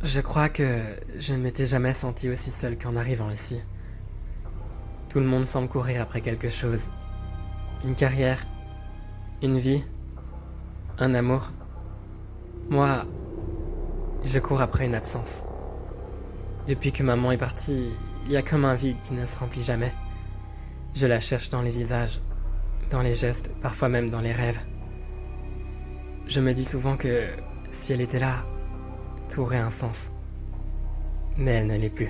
Je crois que je ne m'étais jamais senti aussi seul qu'en arrivant ici. Tout le monde semble courir après quelque chose. Une carrière, une vie, un amour. Moi, je cours après une absence. Depuis que maman est partie, il y a comme un vide qui ne se remplit jamais. Je la cherche dans les visages, dans les gestes, parfois même dans les rêves. Je me dis souvent que si elle était là, tout aurait un sens. Mais elle ne l'est plus.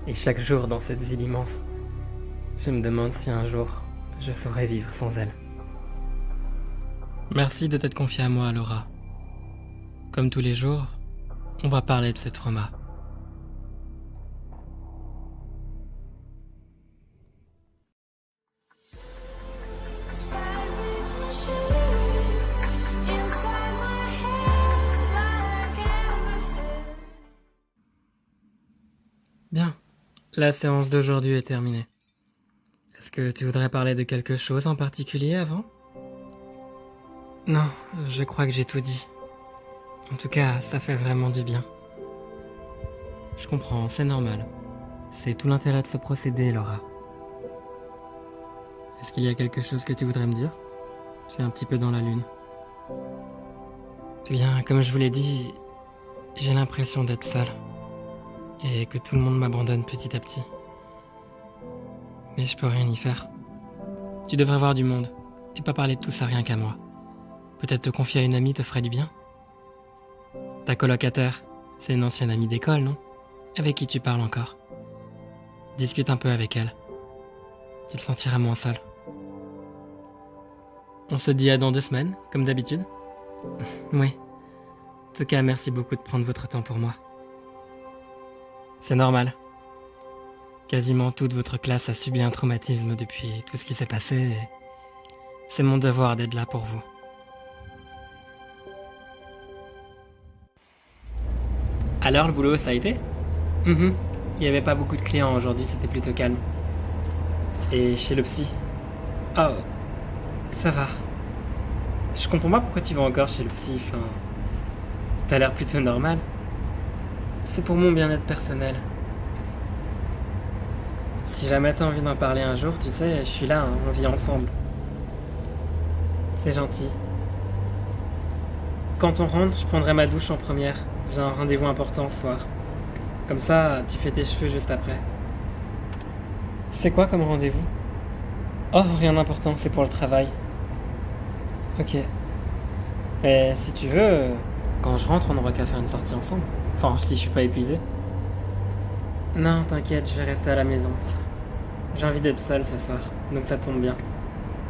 Et chaque jour dans cette ville immense, je me demande si un jour je saurais vivre sans elle. Merci de t'être confiée à moi, Laura. Comme tous les jours, on va parler de ces traumas. Bien, la séance d'aujourd'hui est terminée. Est-ce que tu voudrais parler de quelque chose en particulier avant? Non, je crois que j'ai tout dit. En tout cas, ça fait vraiment du bien. Je comprends, c'est normal. C'est tout l'intérêt de ce procédé, Laura. Est-ce qu'il y a quelque chose que tu voudrais me dire? Je suis un petit peu dans la lune. Eh bien, comme je vous l'ai dit, j'ai l'impression d'être seul. Et que tout le monde m'abandonne petit à petit. Mais je peux rien y faire. Tu devrais voir du monde, et pas parler de tout ça rien qu'à moi. Peut-être te confier à une amie te ferait du bien. Ta colocataire, c'est une ancienne amie d'école, non? Avec qui tu parles encore. Discute un peu avec elle. Tu te sentiras moins seul. On se dit à dans 2 semaines, comme d'habitude? Oui. En tout cas, merci beaucoup de prendre votre temps pour moi. C'est normal. Quasiment toute votre classe a subi un traumatisme depuis tout ce qui s'est passé et c'est mon devoir d'être là pour vous. Alors, le boulot, ça a été? Il n'y avait pas beaucoup de clients aujourd'hui, c'était plutôt calme. Et chez le psy? Oh, ça va. Je comprends pas pourquoi tu vas encore chez le psy, enfin... T'as l'air plutôt normal. C'est pour mon bien-être personnel. Si jamais t'as envie d'en parler un jour, tu sais, je suis là, hein, on vit ensemble. C'est gentil. Quand on rentre, je prendrai ma douche en première. J'ai un rendez-vous important ce soir. Comme ça, tu fais tes cheveux juste après. C'est quoi comme rendez-vous? Oh, rien d'important, c'est pour le travail. Ok. Mais si tu veux, quand je rentre, on aura qu'à faire une sortie ensemble. Enfin, si je suis pas épuisé. Non, t'inquiète, je vais rester à la maison. J'ai envie d'être seul ce soir, donc ça tombe bien.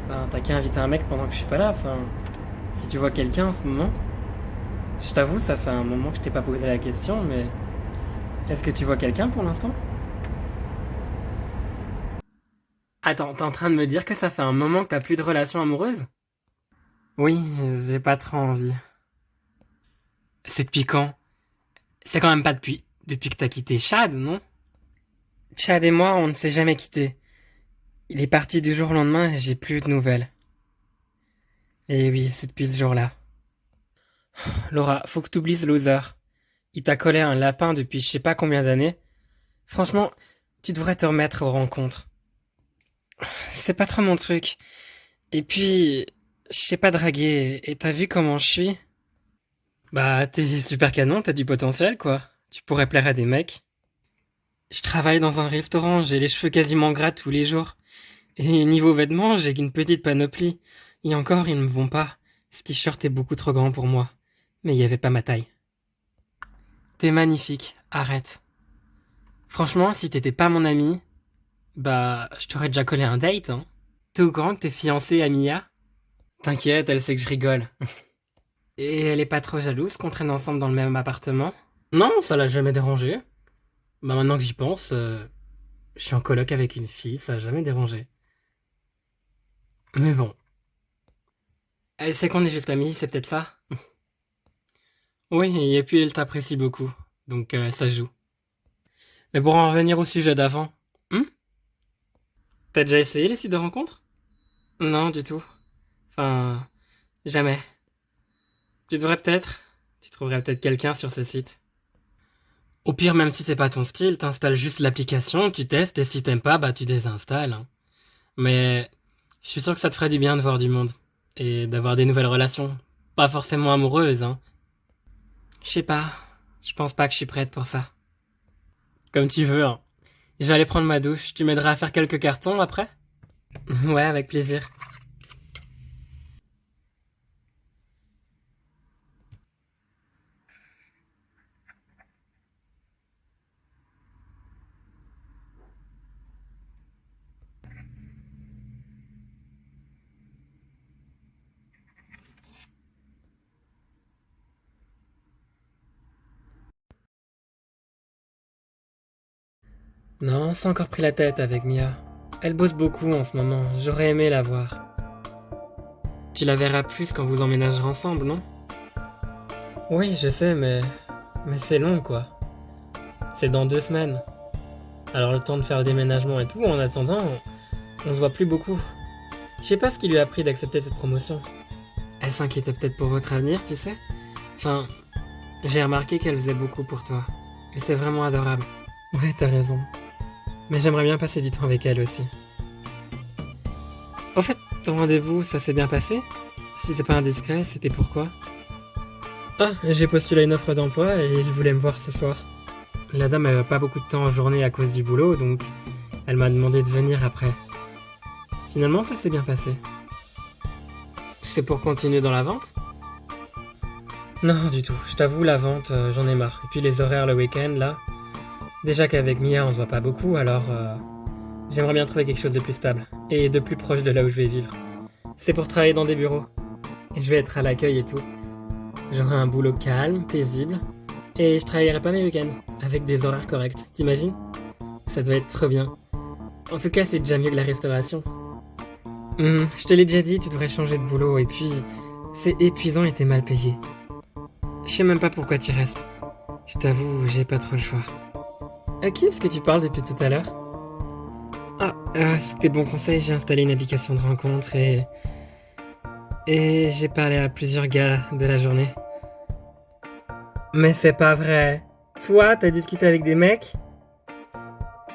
Ben, t'as qu'à inviter un mec pendant que je suis pas là, enfin... Si tu vois quelqu'un en ce moment... Je t'avoue, ça fait un moment que je t'ai pas posé la question, mais... Est-ce que tu vois quelqu'un pour l'instant? Attends, t'es en train de me dire que ça fait un moment que t'as plus de relation amoureuse? Oui, j'ai pas trop envie. C'est depuis quand? C'est quand même pas depuis que t'as quitté Chad, non? Chad et moi, on ne s'est jamais quittés. Il est parti du jour au lendemain et j'ai plus de nouvelles. Et oui, c'est depuis ce jour-là. Laura, faut que t'oublies ce loser. Il t'a collé un lapin depuis je sais pas combien d'années. Franchement, tu devrais te remettre aux rencontres. C'est pas trop mon truc. Et puis, je sais pas draguer. Et t'as vu comment je suis? Bah, t'es super canon, t'as du potentiel, quoi. Tu pourrais plaire à des mecs. Je travaille dans un restaurant, j'ai les cheveux quasiment gras tous les jours. Et niveau vêtements, j'ai qu'une petite panoplie. Et encore, ils me vont pas. Ce t-shirt est beaucoup trop grand pour moi. Mais il y avait pas ma taille. T'es magnifique, arrête. Franchement, si t'étais pas mon ami, bah, je t'aurais déjà collé un date, hein. T'es au courant que t'es fiancée à Mia? T'inquiète, elle sait que je rigole. Et elle est pas trop jalouse qu'on traîne ensemble dans le même appartement? Non, ça l'a jamais dérangé. Bah maintenant que j'y pense, je suis en coloc avec une fille, ça a jamais dérangé. Mais bon. Elle sait qu'on est juste amis, c'est peut-être ça? Oui, et puis elle t'apprécie beaucoup, donc ça joue. Mais pour en revenir au sujet d'avant, t'as déjà essayé les sites de rencontres? Non, du tout. Enfin, jamais. Tu devrais peut-être. Tu trouverais peut-être quelqu'un sur ce site. Au pire, même si c'est pas ton style, t'installes juste l'application, tu testes, et si t'aimes pas, bah tu désinstalles, hein. Mais je suis sûr que ça te ferait du bien de voir du monde. Et d'avoir des nouvelles relations. Pas forcément amoureuses, hein. Je sais pas. Je pense pas que je suis prête pour ça. Comme tu veux, hein. Je vais aller prendre ma douche. Tu m'aideras à faire quelques cartons après? Ouais, avec plaisir. Non, c'est encore pris la tête avec Mia. Elle bosse beaucoup en ce moment. J'aurais aimé la voir. Tu la verras plus quand vous emménagerez ensemble, non? Oui, je sais, mais c'est long, quoi. C'est dans 2 semaines. Alors le temps de faire le déménagement et tout, en attendant, on se voit plus beaucoup. Je sais pas ce qui lui a pris d'accepter cette promotion. Elle s'inquiétait peut-être pour votre avenir, tu sais? Enfin, j'ai remarqué qu'elle faisait beaucoup pour toi. Et c'est vraiment adorable. Ouais, t'as raison. Mais j'aimerais bien passer du temps avec elle aussi. Au fait, ton rendez-vous, ça s'est bien passé? Si c'est pas indiscret, c'était pourquoi? Ah, j'ai postulé à une offre d'emploi et il voulait me voir ce soir. La dame avait pas beaucoup de temps en journée à cause du boulot, donc elle m'a demandé de venir après. Finalement, ça s'est bien passé. C'est pour continuer dans la vente? Non, du tout. Je t'avoue, la vente, j'en ai marre. Et puis les horaires le week-end, là. Déjà qu'avec Mia, on se voit pas beaucoup, alors j'aimerais bien trouver quelque chose de plus stable. Et de plus proche de là où je vais vivre. C'est pour travailler dans des bureaux. Et je vais être à l'accueil et tout. J'aurai un boulot calme, paisible. Et je travaillerai pas mes week-ends. Avec des horaires corrects. T'imagines? Ça doit être trop bien. En tout cas, c'est déjà mieux que la restauration. Je te l'ai déjà dit, tu devrais changer de boulot. Et puis, c'est épuisant et t'es mal payé. Je sais même pas pourquoi t'y restes. Je t'avoue, j'ai pas trop le choix. À qui est-ce que tu parles depuis tout à l'heure? Ah, sous tes bons conseils, j'ai installé une application de rencontre et j'ai parlé à plusieurs gars de la journée. Mais c'est pas vrai. Toi, t'as discuté avec des mecs?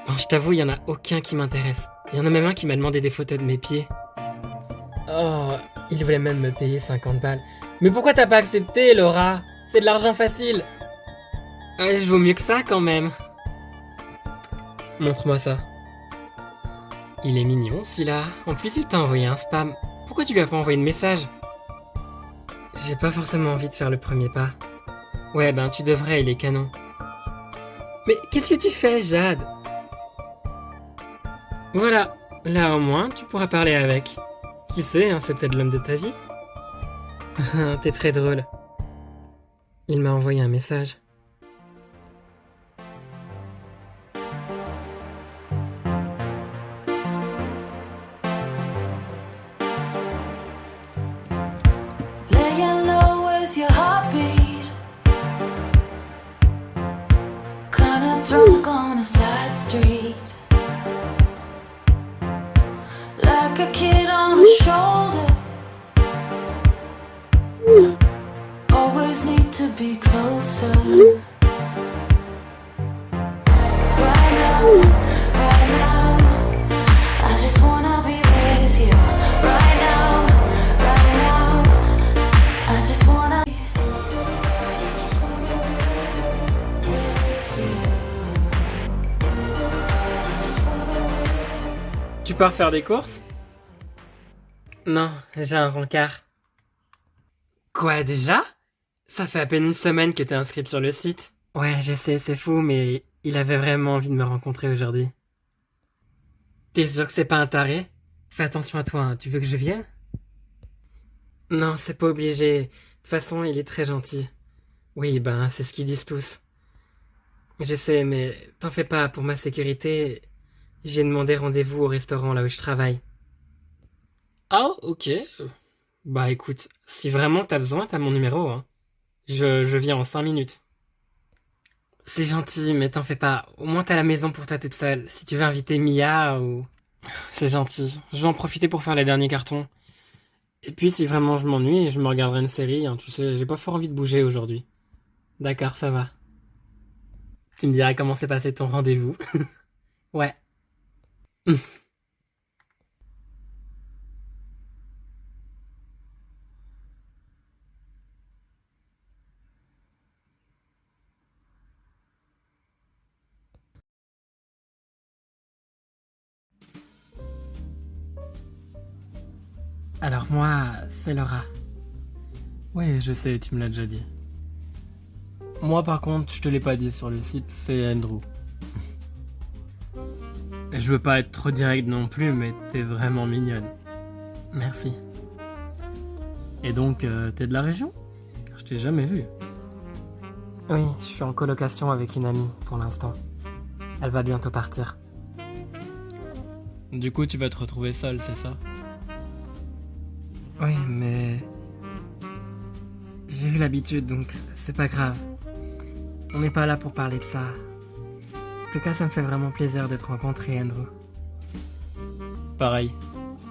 Bon, je t'avoue, il y en a aucun qui m'intéresse. Il y en a même un qui m'a demandé des photos de mes pieds. Oh, il voulait même me payer 50 balles. Mais pourquoi t'as pas accepté, Laura? C'est de l'argent facile. Ah, je vaux mieux que ça quand même. Montre-moi ça. Il est mignon, celui-là. En plus, il t'a envoyé un spam. Pourquoi tu lui as pas envoyé de message? J'ai pas forcément envie de faire le premier pas. Ouais, ben tu devrais, il est canon. Mais qu'est-ce que tu fais, Jade? Voilà, là au moins, tu pourras parler avec. Qui sait, hein, c'est peut-être l'homme de ta vie. T'es très drôle. Il m'a envoyé un message. Laying low with your heartbeat, kinda drunk on a side street, like a kid on a shoulder. Always need to be closer. Right now, I just wanna be with you. Right now, I just wanna be with you. Tu pars faire des courses? Non, j'ai un rencard. Quoi, déjà? Ça fait à peine une semaine que t'es inscrite sur le site. Ouais, je sais, c'est fou, mais il avait vraiment envie de me rencontrer aujourd'hui. T'es sûr que c'est pas un taré? Fais attention à toi, hein. Tu veux que je vienne? Non, c'est pas obligé. De toute façon, il est très gentil. Oui, ben, c'est ce qu'ils disent tous. Je sais, mais t'en fais pas, pour ma sécurité, j'ai demandé rendez-vous au restaurant là où je travaille. Ah, ok. Bah écoute, si vraiment t'as besoin, t'as mon numéro, hein. Je viens en 5 minutes. C'est gentil, mais t'en fais pas. Au moins t'as la maison pour toi toute seule. Si tu veux inviter Mia ou... C'est gentil. Je vais en profiter pour faire les derniers cartons. Et puis si vraiment je m'ennuie, je me regarderai une série, hein. Tu sais, j'ai pas fort envie de bouger aujourd'hui. D'accord, ça va. Tu me diras comment s'est passé ton rendez-vous. Ouais. Alors moi, c'est Laura. Oui, je sais, tu me l'as déjà dit. Moi par contre, je te l'ai pas dit sur le site, c'est Andrew. Je veux pas être trop direct non plus, mais t'es vraiment mignonne. Merci. Et donc, t'es de la région? Car je t'ai jamais vu. Oui, je suis en colocation avec une amie pour l'instant. Elle va bientôt partir. Du coup, tu vas te retrouver seule, c'est ça? Oui, mais... j'ai eu l'habitude, donc c'est pas grave. On n'est pas là pour parler de ça. En tout cas, ça me fait vraiment plaisir d'être rencontré, Andrew. Pareil.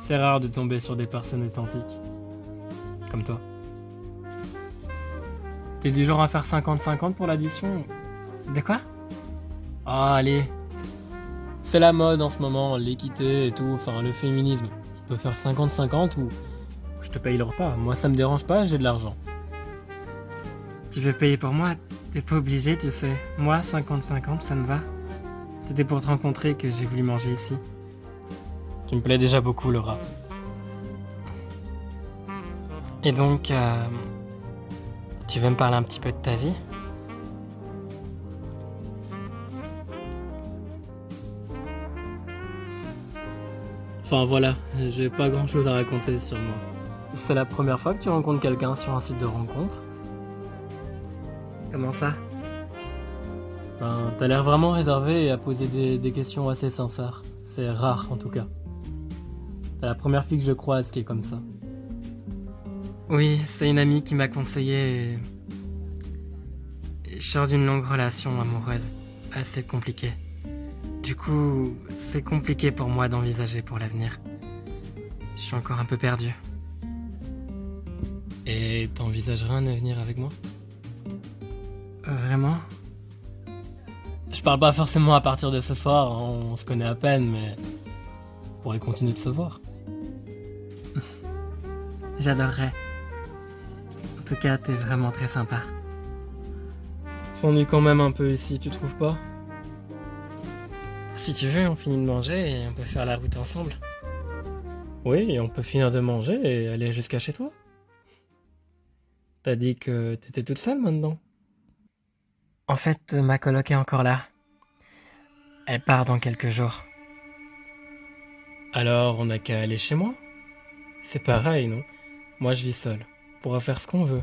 C'est rare de tomber sur des personnes authentiques. Comme toi. T'es du genre à faire 50-50 pour l'addition? De quoi? Ah, allez. C'est la mode en ce moment, l'équité et tout, enfin le féminisme. Tu peux faire 50-50 ou je te paye le repas. Moi, ça me dérange pas, j'ai de l'argent. Tu veux payer pour moi? T'es pas obligé, tu sais. Moi, 50-50, ça me va. C'était pour te rencontrer que j'ai voulu manger ici. Tu me plais déjà beaucoup, Laura. Et donc, tu veux me parler un petit peu de ta vie? Enfin voilà, j'ai pas grand chose à raconter sur moi. C'est la première fois que tu rencontres quelqu'un sur un site de rencontre? Comment ça? Ben, t'as l'air vraiment réservé et à poser des questions assez sincères. C'est rare en tout cas. T'es la première fille que je croise qui est comme ça. Oui, c'est une amie qui m'a conseillé. Je sors d'une longue relation amoureuse, assez compliquée. Du coup, c'est compliqué pour moi d'envisager pour l'avenir. Je suis encore un peu perdu. Et t'envisagerais un avenir avec moi? Vraiment? Je parle pas forcément à partir de ce soir, on se connaît à peine, mais on pourrait continuer de se voir. J'adorerais. En tout cas, t'es vraiment très sympa. On s'ennuie quand même un peu ici, tu trouves pas? Si tu veux, on finit de manger et on peut faire la route ensemble. Oui, on peut finir de manger et aller jusqu'à chez toi. T'as dit que t'étais toute seule maintenant? En fait, ma coloc est encore là. Elle part dans quelques jours. Alors, on n'a qu'à aller chez moi? C'est pareil, non? Moi, je vis seul. On pourra faire ce qu'on veut.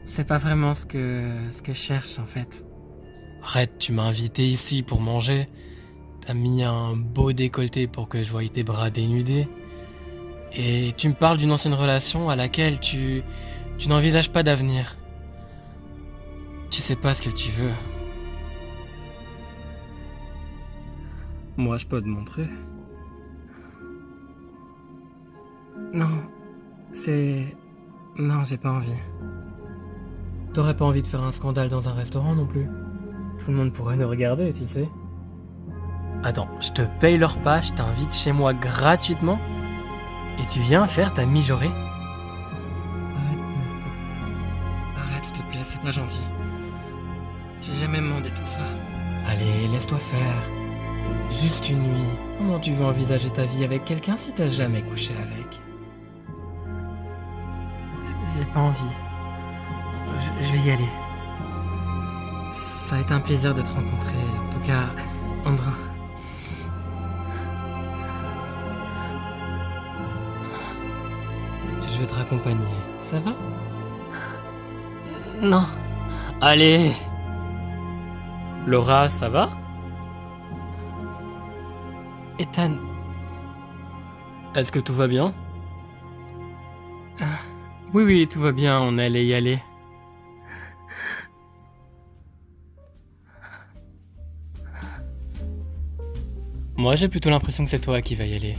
C'est pas vraiment ce que je cherche, en fait. Arrête, tu m'as invité ici pour manger. T'as mis un beau décolleté pour que je voie tes bras dénudés. Et tu me parles d'une ancienne relation à laquelle tu n'envisages pas d'avenir. Tu sais pas ce que tu veux. Moi, je peux te montrer. Non, Non, j'ai pas envie. T'aurais pas envie de faire un scandale dans un restaurant non plus? Tout le monde pourrait nous regarder, tu sais. Attends, je te paye le repas, je t'invite chez moi gratuitement et tu viens faire ta mijaurée? Arrête, s'il te plaît, c'est pas gentil. J'ai jamais demandé tout ça. Allez, laisse-toi faire. Juste une nuit. Comment tu veux envisager ta vie avec quelqu'un si t'as jamais couché avec? J'ai pas envie. Je vais y aller. Ça a été un plaisir de te rencontrer. En tout cas, Andrew. Je vais te raccompagner. Ça va? Non. Allez. Laura, ça va? Ethan. Est-ce que tout va bien? Oui, tout va bien, on allait y aller. Moi, j'ai plutôt l'impression que c'est toi qui vas y aller.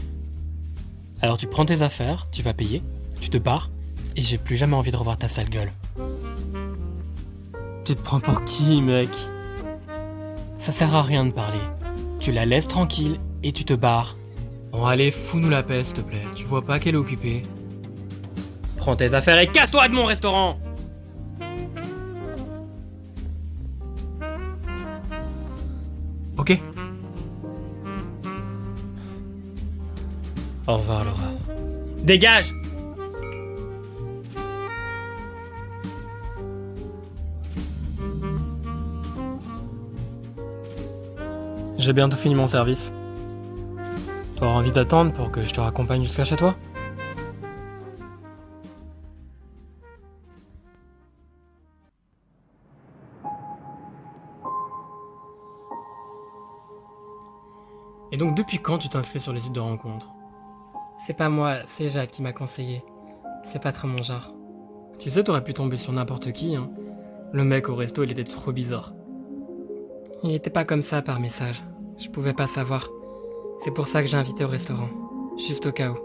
Alors tu prends tes affaires, tu vas payer, tu te barres, et j'ai plus jamais envie de revoir ta sale gueule. Tu te prends pour qui, mec? Ça sert à rien de parler. Tu la laisses tranquille et tu te barres. Bon allez, fous-nous la paix s'il te plaît. Tu vois pas qu'elle est occupée? Prends tes affaires et casse-toi de mon restaurant! Ok? Au revoir Laura. Dégage! J'ai bientôt fini mon service. T'auras envie d'attendre pour que je te raccompagne jusqu'à chez toi? Et donc depuis quand tu t'inscris sur les sites de rencontres? C'est pas moi, c'est Jacques qui m'a conseillé. C'est pas trop mon genre. Tu sais, t'aurais pu tomber sur n'importe qui, hein. Le mec au resto, il était trop bizarre. Il était pas comme ça par message. Je pouvais pas savoir. C'est pour ça que j'ai invité au restaurant. Juste au cas où.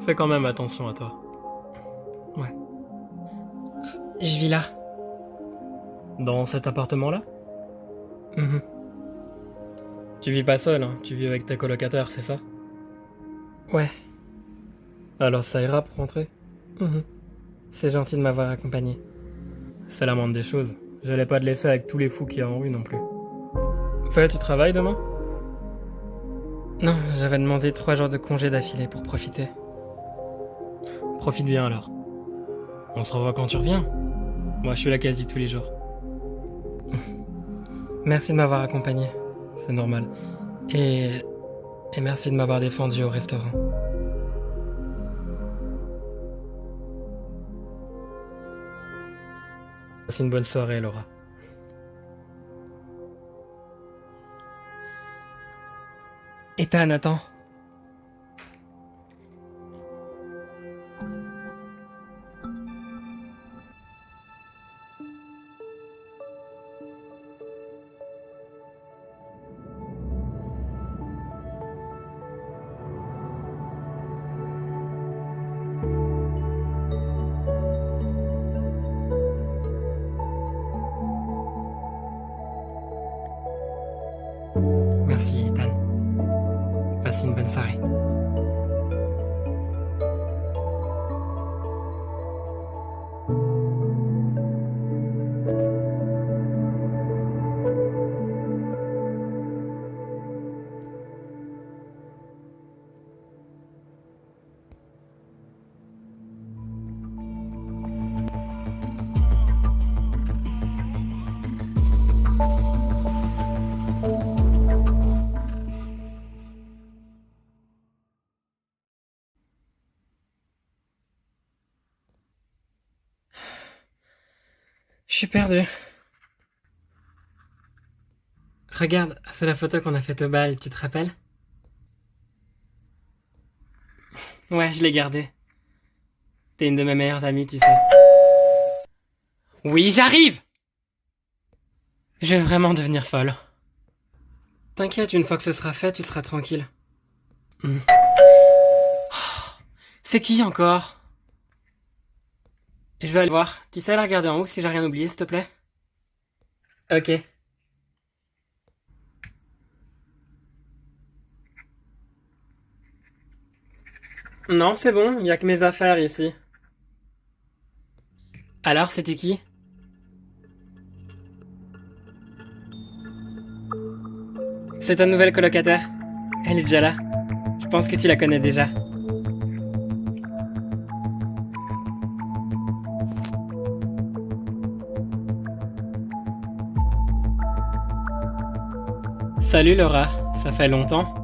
Fais quand même attention à toi. Ouais. Je vis là. Dans cet appartement-là? Mhm. Tu vis pas seul, hein. Tu vis avec tes colocataires, c'est ça? Ouais. Alors ça ira pour rentrer? Mhm. C'est gentil de m'avoir accompagné. C'est la moindre des choses. J'allais pas te laisser avec tous les fous qu'il y a en rue non plus. Tu travailles demain? Non, j'avais demandé 3 jours de congé d'affilée pour profiter. Profite bien alors. On se revoit quand tu reviens. Moi je suis là quasi tous les jours. Merci de m'avoir accompagné. C'est normal. Et merci de m'avoir défendu au restaurant. Passe une bonne soirée, Laura. Ethan, attends. Merci, Ethan. Passe une bonne soirée. Je suis perdu. Regarde, c'est la photo qu'on a faite au bal, tu te rappelles? Ouais, je l'ai gardée. T'es une de mes meilleures amies, tu sais. Oui, j'arrive! Je vais vraiment devenir folle. T'inquiète, une fois que ce sera fait, tu seras tranquille. C'est qui encore? Je vais aller voir. Tu sais aller regarder en haut si j'ai rien oublié, s'il te plaît? Ok. Non, c'est bon, y a que mes affaires ici. Alors, c'était qui? C'est ta nouvelle colocataire. Elle est déjà là. Je pense que tu la connais déjà. Salut Laura, ça fait longtemps.